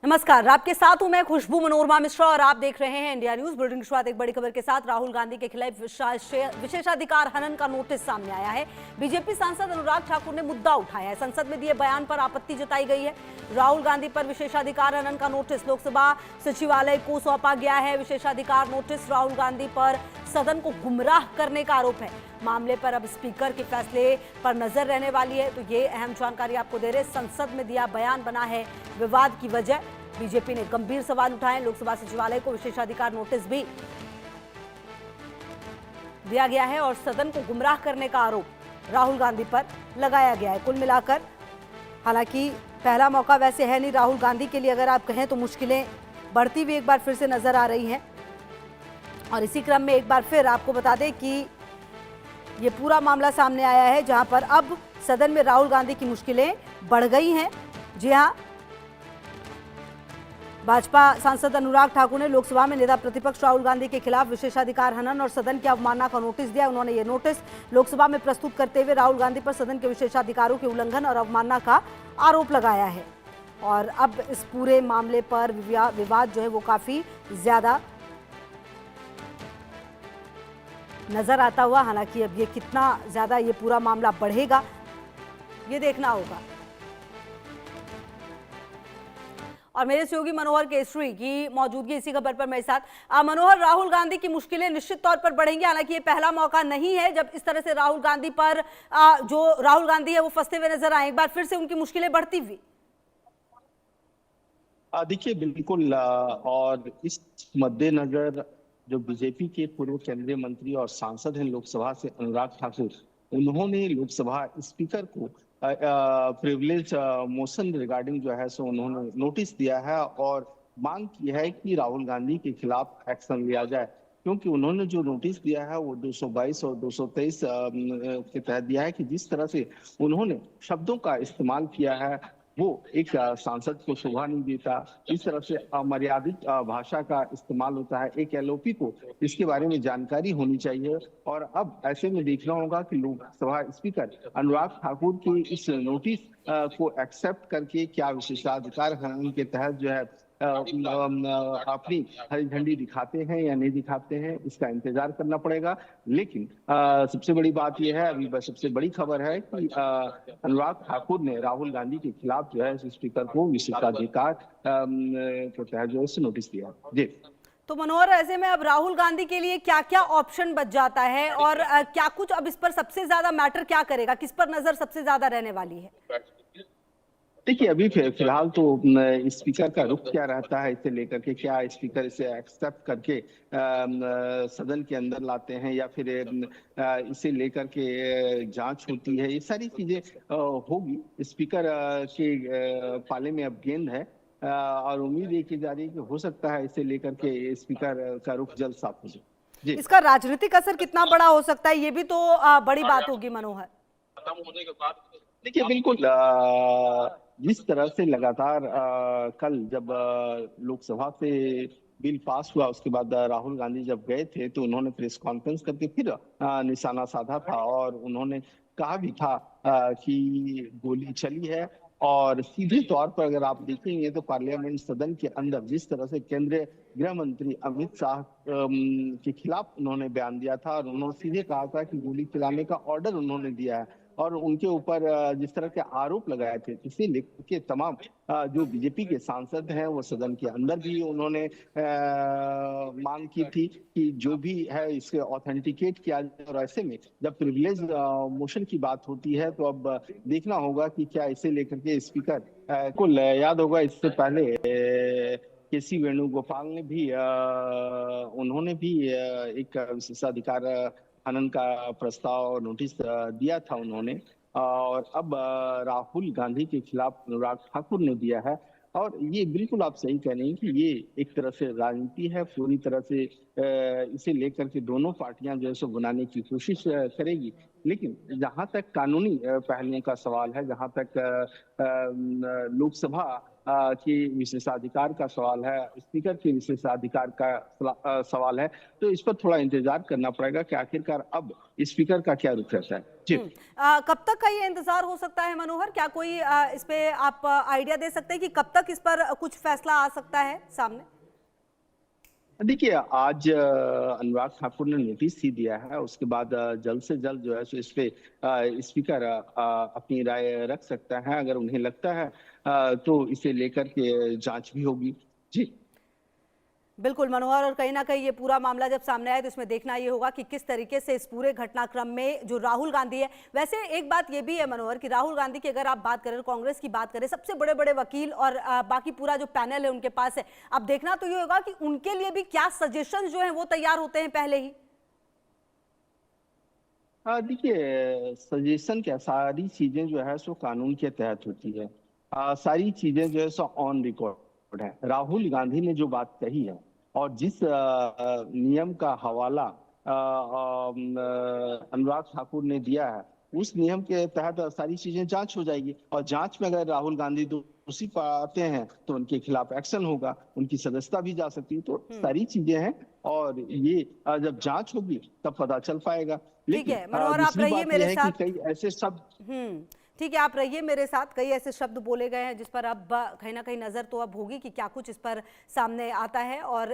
नमस्कार, आपके साथ हूं मैं खुशबू मनोरमा मिश्रा और आप देख रहे हैं इंडिया न्यूज। बुलेटिन की शुरुआत एक बड़ी खबर के साथ। राहुल गांधी के खिलाफ विशेषाधिकार हनन का नोटिस सामने आया है। बीजेपी सांसद अनुराग ठाकुर ने मुद्दा उठाया है। संसद में दिए बयान पर आपत्ति जताई गई है। राहुल गांधी पर विशेषाधिकार हनन का नोटिस लोकसभा सचिवालय को सौंपा गया है। विशेषाधिकार नोटिस राहुल गांधी पर सदन को गुमराह करने का आरोप है। मामले पर अब स्पीकर के फैसले पर नजर रहने वाली है। तो ये अहम जानकारी आपको दे रहे। संसद में दिया बयान बना है विवाद की वजह। बीजेपी ने गंभीर सवाल उठाए। लोकसभा सचिवालय को विशेषाधिकार नोटिस भी दिया गया है और सदन को गुमराह करने का आरोप राहुल गांधी पर लगाया गया है। कुल मिलाकर हालांकि पहला मौका वैसे है नहीं राहुल गांधी के लिए, अगर आप कहें तो मुश्किलें बढ़ती हुई एक बार फिर से नजर आ रही हैं। और इसी क्रम में एक बार फिर आपको बता दें कि ये पूरा मामला सामने आया है जहां पर अब सदन में राहुल गांधी की मुश्किलें बढ़ गई हैं। जी हां, भाजपा सांसद अनुराग ठाकुर ने लोकसभा में नेता प्रतिपक्ष राहुल गांधी के खिलाफ विशेषाधिकार हनन और सदन की अवमानना का नोटिस दिया। उन्होंने ये नोटिस लोकसभा में प्रस्तुत करते हुए राहुल गांधी पर सदन के विशेषाधिकारों के उल्लंघन और अवमानना का आरोप लगाया है। और अब इस पूरे मामले पर विवाद जो है वो काफी ज्यादा नजर आता हुआ। हालांकि अब ये कितना ज्यादा ये पूरा मामला बढ़ेगा ये देखना होगा। और मेरे सहयोगी मनोहर केसरी की मौजूदगी इसी खबर पर मेरे साथ। मनोहर, राहुल गांधी की मुश्किलें निश्चित तौर पर बढ़ेंगी। हालांकि ये पहला मौका नहीं है जब इस तरह से राहुल गांधी पर जो राहुल गांधी है वो फंसते हुए नजर आए। एक बार फिर से उनकी मुश्किलें बढ़ती हुई। देखिए बिल्कुल, और इस मद्देनजर जो बीजेपी के पूर्व केंद्रीय मंत्री और सांसद हैं लोकसभा से अनुराग ठाकुर, उन्होंने लोकसभा स्पीकर को प्रिविलेज मोशन रिगार्डिंग जो है सो उन्होंने नोटिस दिया है और मांग की है कि राहुल गांधी के खिलाफ एक्शन लिया जाए, क्योंकि उन्होंने जो नोटिस दिया है वो 222 और 223 के तहत दिया है कि जिस तरह से उन्होंने शब्दों का इस्तेमाल किया है वो एक सांसद को शोभा नहीं देता। इस तरह से अमर्यादित भाषा का इस्तेमाल होता है। एक एलओपी को इसके बारे में जानकारी होनी चाहिए। और अब ऐसे में देखना होगा कि लोकसभा स्पीकर अनुराग ठाकुर की इस नोटिस को एक्सेप्ट करके क्या विशेषाधिकार हनन के तहत जो है अपनी हरी झंडी दिखाते हैं या नहीं दिखाते हैं, इसका इंतजार करना पड़ेगा। लेकिन सबसे बड़ी बात यह है, अभी सबसे बड़ी खबर है कि अनुराग ठाकुर ने राहुल गांधी के खिलाफ जो है स्पीकर को विशेषाधिकार के तहत जो है नोटिस दिया। जी तो मनोहर, ऐसे में अब राहुल गांधी के लिए क्या क्या ऑप्शन बच जाता है और क्या कुछ अब इस पर सबसे ज्यादा मैटर क्या करेगा, किस पर नजर सबसे ज्यादा रहने वाली है? देखिए अभी फिलहाल तो स्पीकर का रुख क्या रहता है इसे लेकर के, क्या स्पीकर इसे एक्सेप्ट करके सदन के अंदर लाते हैं या फिर इसे लेकर के जांच होती है, ये सारी चीजें होगी। स्पीकर के पाले में अब गेंद है और उम्मीद ये की जा रही है कि हो सकता है इसे लेकर के स्पीकर का रुख जल्द साफ हो जाए। इसका राजनीतिक असर कितना बड़ा हो सकता है ये भी तो बड़ी बात होगी मनोहर। देखिए बिल्कुल, जिस तरह से लगातार कल जब लोकसभा से बिल पास हुआ उसके बाद राहुल गांधी जब गए थे तो उन्होंने प्रेस कॉन्फ्रेंस करके फिर निशाना साधा था और उन्होंने कहा भी था कि गोली चली है। और सीधे तौर पर अगर आप देखेंगे तो पार्लियामेंट सदन के अंदर जिस तरह से केंद्रीय गृह मंत्री अमित शाह के खिलाफ उन्होंने बयान दिया था और उन्होंने सीधे कहा था कि गोली चलाने का ऑर्डर उन्होंने दिया है और उनके ऊपर जिस तरह के आरोप लगाए थे, इसे लेकर के तमाम जो बीजेपी के सांसद हैं वो सदन के अंदर भी उन्होंने मांग की थी कि जो भी है इसे ऑथेंटिकेट किया जाए। और ऐसे में जब प्रिविलेज मोशन की बात होती है तो अब देखना होगा कि क्या इसे लेकर के स्पीकर को याद होगा इससे पहले केसी वेणुगोपाल ने भी उन्होंने भी एक विशेषाधिकार हनन का प्रस्ताव और नोटिस दिया था उन्होंने। और अब राहुल गांधी के खिलाफ अनुराग ठाकुर ने दिया है। और ये बिल्कुल आप सही कह रहे हैं कि ये एक तरह से राजनीति है, पूरी तरह से इसे लेकर के दोनों पार्टियां जो है सो बनाने की कोशिश करेगी। लेकिन जहां तक कानूनी पहलुओं का सवाल है, जहां तक लोकसभा की विशेषाधिकार का सवाल है, स्पीकर के विशेषाधिकार का सवाल है, तो इस पर थोड़ा इंतजार करना पड़ेगा कि आखिरकार अब स्पीकर का क्या रुख रहता है। जी। कब तक का ये इंतजार हो सकता है मनोहर? क्या कोई इस पे आप आइडिया दे सकते हैं कि कब तक इस पर कुछ फैसला आ सकता है सामने? देखिए, आज अनुराग ठाकुर ने नोटिस ही दिया है, उसके बाद जल्द से जल्द जो है सो इस पे स्पीकर अपनी राय रख सकता है। अगर उन्हें लगता है तो इसे लेकर के जांच भी होगी। जी। बिल्कुल मनोहर, और कहीं ना कहीं ये पूरा मामला जब सामने आए तो इसमें देखना ये होगा कि किस तरीके से इस पूरे घटनाक्रम में जो राहुल गांधी है, वैसे एक बात ये भी है मनोहर कि राहुल गांधी की अगर आप बात करें, कांग्रेस की बात करें, सबसे बड़े बड़े वकील और बाकी पूरा जो पैनल है उनके पास है। अब देखना तो ये होगा कि उनके लिए भी क्या सजेशन जो है वो तैयार होते हैं पहले ही। देखिए, सजेशन क्या, सारी चीजें जो है सो कानून के तहत होती है। सारी चीजें जो है सो ऑन रिकॉर्ड है। राहुल गांधी ने जो बात कही है और जिस नियम का हवाला अनुराग ठाकुर ने दिया है, उस नियम के तहत सारी चीजें जांच हो जाएगी, और जांच में अगर राहुल गांधी दोषी पाते हैं तो उनके खिलाफ एक्शन होगा, उनकी सदस्यता भी जा सकती है। तो सारी चीजें हैं, और ये जब जांच होगी तब पता चल पाएगा। ठीक लेकिन है मनोहर, आप दूसरी रहिए बात यह मेरे है कि साथ। कई ऐसे शब्द। ठीक है, आप रहिए मेरे साथ। कई ऐसे शब्द बोले गए हैं जिस पर अब कहीं ना कहीं नजर तो अब होगी कि क्या कुछ इस पर सामने आता है। और